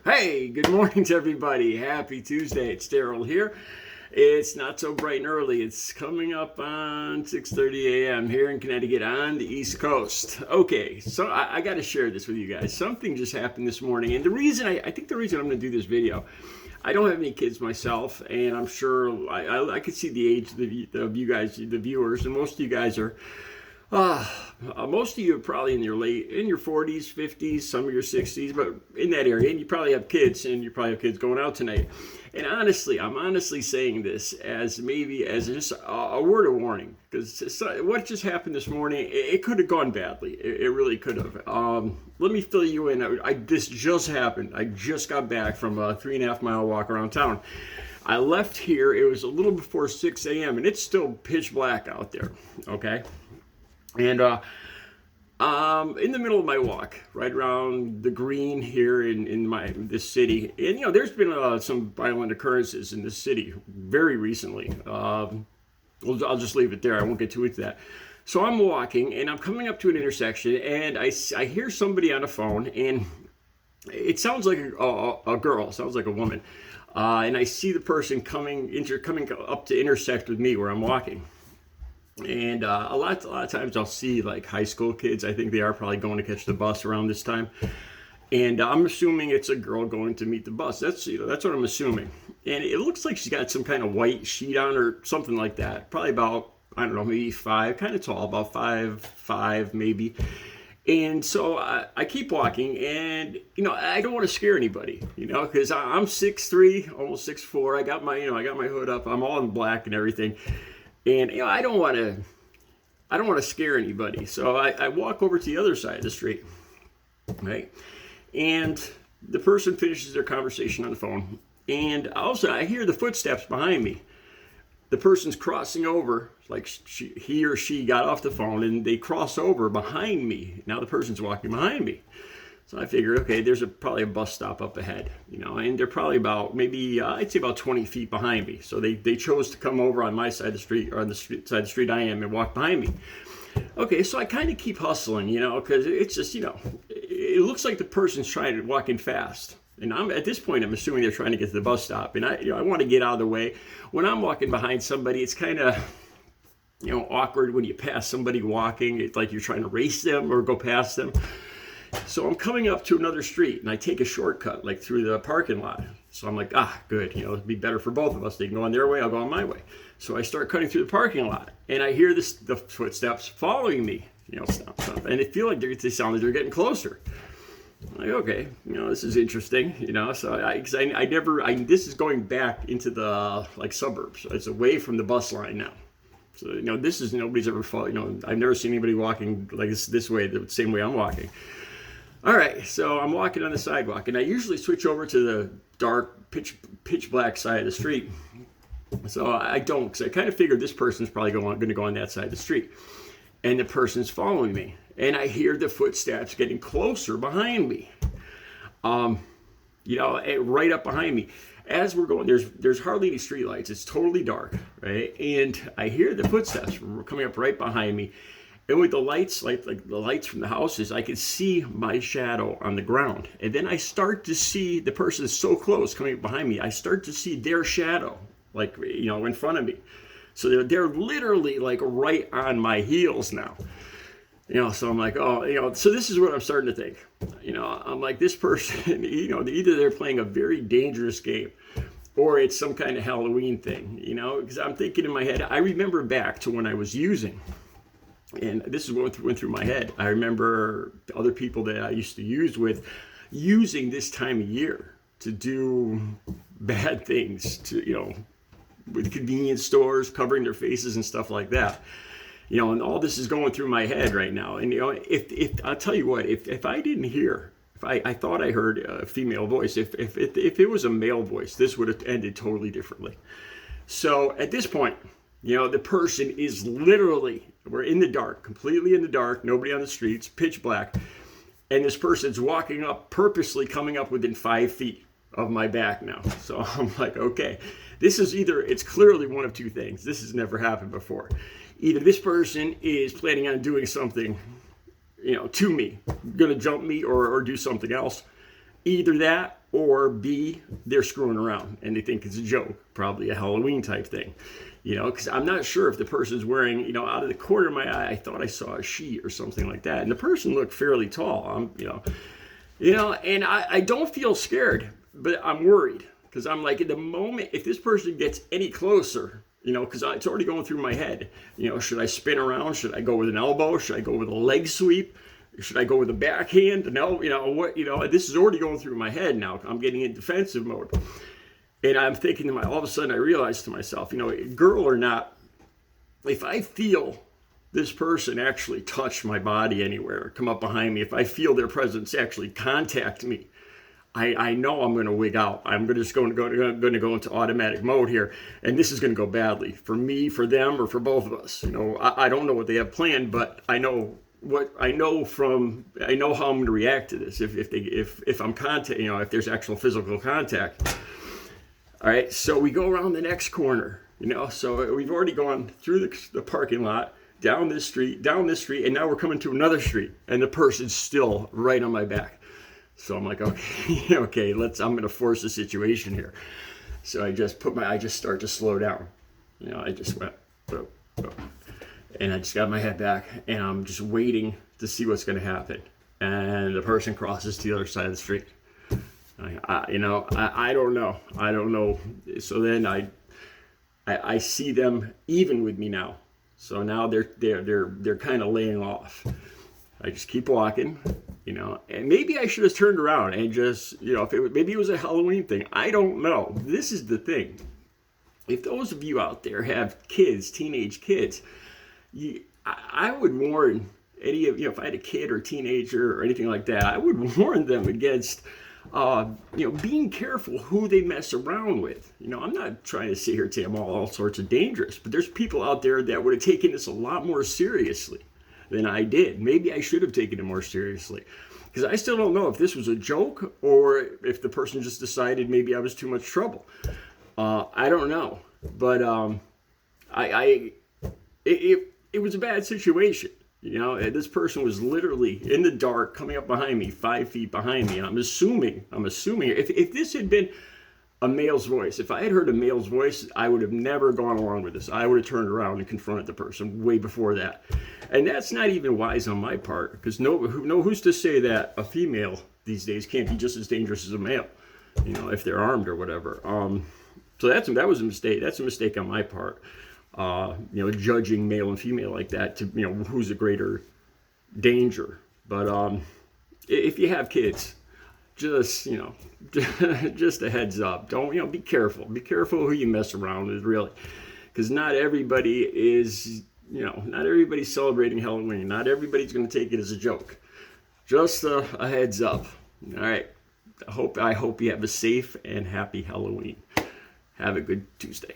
Hey, good morning to everybody. Happy Tuesday. It's Daryl here. It's not so bright and early. It's coming up on 6:30 a.m. here in Connecticut on the East Coast. Okay, so I got to share this with you guys. Something just happened this morning, and the reason I think the reason I'm going to do this video, I don't have any kids myself, and I'm sure I could see the age of you guys, the viewers, and most of you guys are. Most of you are probably in your 40s, 50s, some of your 60s, but in that area, and you probably have kids, and you probably have kids going out tonight. And honestly, I'm honestly saying this as just a word of warning, because what just happened this morning, it could have gone badly. It really could have. Let me fill you in. This just happened. I just got back from a 3.5 mile walk around town. I left here. It was a little before 6 a.m. and it's still pitch black out there. Okay. And in the middle of my walk, right around the green here in this city, and there's been some violent occurrences in this city very recently. I'll just leave it there. I won't get too into that. So I'm walking, and I'm coming up to an intersection, and I hear somebody on the phone, and it sounds like a girl, sounds like a woman, and I see the person coming up to intersect with me where I'm walking. And a lot of times I'll see like high school kids. I think they are probably going to catch the bus around this time. And I'm assuming it's a girl going to meet the bus. That's what I'm assuming. And it looks like she's got some kind of white sheet on or something like that. Probably about, I don't know, maybe 5, kind of tall, about 5'5" maybe. And so I keep walking, and I don't want to scare anybody, because I'm 6'3", almost 6'4". I got my hood up. I'm all in black and everything. And I don't want to scare anybody, so I walk over to the other side of the street, right? And the person finishes their conversation on the phone, and also I hear the footsteps behind me. The person's crossing over, like he or she got off the phone, and they cross over behind me. Now the person's walking behind me. So I figured, okay, there's probably a bus stop up ahead, and they're probably about, maybe, I'd say about 20 feet behind me. So they chose to come over on my side of the street, or on the side of the street I am, and walk behind me. Okay, so I kind of keep hustling, because it's just, it looks like the person's trying to walk in fast. And at this point, I'm assuming they're trying to get to the bus stop. And I want to get out of the way. When I'm walking behind somebody, it's kind of, awkward when you pass somebody walking. It's like you're trying to race them or go past them. So I'm coming up to another street, and I take a shortcut, like through the parking lot. So I'm like, good, it'd be better for both of us. They can go on their way, I'll go on my way. So I start cutting through the parking lot, and I hear the footsteps following me, stop, and they feel like they sound like they're getting closer. I'm like, okay, this is interesting, So this is going back into the suburbs. It's away from the bus line now. So this is nobody's ever followed. I've never seen anybody walking like this way, the same way I'm walking. All right, so I'm walking on the sidewalk, and I usually switch over to the dark, pitch black side of the street. So I don't, because I kind of figured this person's probably going to go on that side of the street. And the person's following me, and I hear the footsteps getting closer behind me. Right up behind me. As we're going, there's hardly any streetlights. It's totally dark, right? And I hear the footsteps coming up right behind me. And with the lights, like the lights from the houses, I could see my shadow on the ground. And then I start to see the person so close coming behind me. I start to see their shadow, in front of me. So they're literally right on my heels now. So I'm like, so this is what I'm starting to think. I'm like, this person, either they're playing a very dangerous game, or it's some kind of Halloween thing, because I'm thinking in my head, I remember back to when I was using. And this is what went through my head. I remember other people that I used to use with using this time of year to do bad things, with convenience stores, covering their faces and stuff like that. And all this is going through my head right now. And, if I'll tell you what, if I didn't hear, if I thought I heard a female voice, if it was a male voice, this would have ended totally differently. So at this point, the person is literally, we're in the dark, completely in the dark, nobody on the streets, pitch black. And this person's walking up, purposely coming up within 5 feet of my back now. So I'm like, okay, it's clearly one of two things. This has never happened before. Either this person is planning on doing something, to me, going to jump me or do something else. Either that, or B, they're screwing around and they think it's a joke, probably a Halloween type thing. Because I'm not sure if the person's wearing, out of the corner of my eye, I thought I saw a sheet or something like that. And the person looked fairly tall. And I don't feel scared, but I'm worried. Because I'm like, at the moment, if this person gets any closer, because it's already going through my head, should I spin around? Should I go with an elbow? Should I go with a leg sweep? Should I go with a backhand? No, this is already going through my head now. I'm getting in defensive mode. And I'm thinking all of a sudden I realize to myself, girl or not, if I feel this person actually touch my body anywhere, come up behind me, if I feel their presence actually contact me, I know I'm going to wig out. I'm just going to go into automatic mode here, and this is going to go badly for me, for them, or for both of us. I don't know what they have planned, but I know how I'm going to react to this if I'm contact, if there's actual physical contact. All right, so we go around the next corner. So we've already gone through the parking lot, down this street, and now we're coming to another street, and the person's still right on my back. So I'm like, okay, I'm going to force the situation here. So I just start to slow down. I just went, and I just got my head back, and I'm just waiting to see what's going to happen. And the person crosses to the other side of the street. I don't know. So then I see them even with me now. So now they're kind of laying off. I just keep walking, and maybe I should have turned around and just, maybe it was a Halloween thing. I don't know. This is the thing. If those of you out there have kids, teenage kids, I would warn any of, if I had a kid or teenager or anything like that, I would warn them against, being careful who they mess around with. I'm not trying to sit here and say I'm all sorts of dangerous, but there's people out there that would have taken this a lot more seriously than I did. Maybe I should have taken it more seriously, because I still don't know if this was a joke or if the person just decided maybe I was too much trouble. I don't know, but it was a bad situation. This person was literally in the dark, coming up behind me, 5 feet behind me. And I'm assuming if this had been a male's voice, if I had heard a male's voice, I would have never gone along with this. I would have turned around and confronted the person way before that. And that's not even wise on my part, because who's to say that a female these days can't be just as dangerous as a male, if they're armed or whatever. So that was a mistake. That's a mistake on my part. Judging male and female like that to, who's a greater danger. But if you have kids, just, just a heads up. Don't, be careful. Be careful who you mess around with, really. Because not everybody is, not everybody's celebrating Halloween. Not everybody's going to take it as a joke. Just a heads up. All right. I hope you have a safe and happy Halloween. Have a good Tuesday.